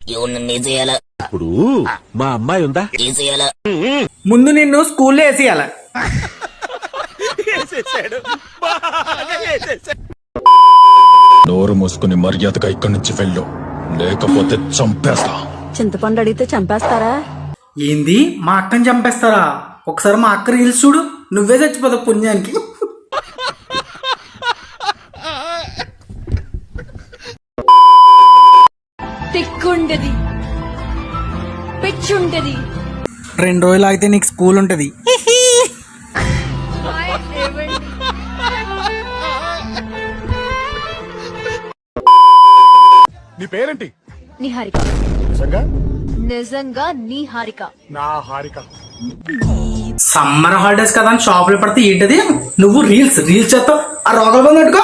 ఇప్పుడు మా అమ్మాయి ఉందా? ముందు నిన్ను స్కూల్లో వేసేయాల. నోరు మూసుకుని మర్యాదగా ఇక్కడి నుంచి వెళ్ళు, లేకపోతే చంపేస్తా. చింతపండు అడిగితే చంపేస్తారా? ఏంది మా అక్కని చంపేస్తారా? ఒకసారి మా అక్క రీల్స్ చూడు, నువ్వే చచ్చిపోతావు పుణ్యానికి. తిక్కుంటది, పిచ్చుంటది. 2 రోజులు ఆగితే నీకు స్కూల్ ఉంటది. నీ పేరేంటి? నిహారిక. నిజంగా? నిజంగా నిహారిక. నా హారిక. సమ్మర్ హాలిడేస్ కదా అని షాపులు పడితే ఏంటది, నువ్వు రీల్స్ చేస్తావు. ఆ రోగలు బంద్ పెట్టుకో.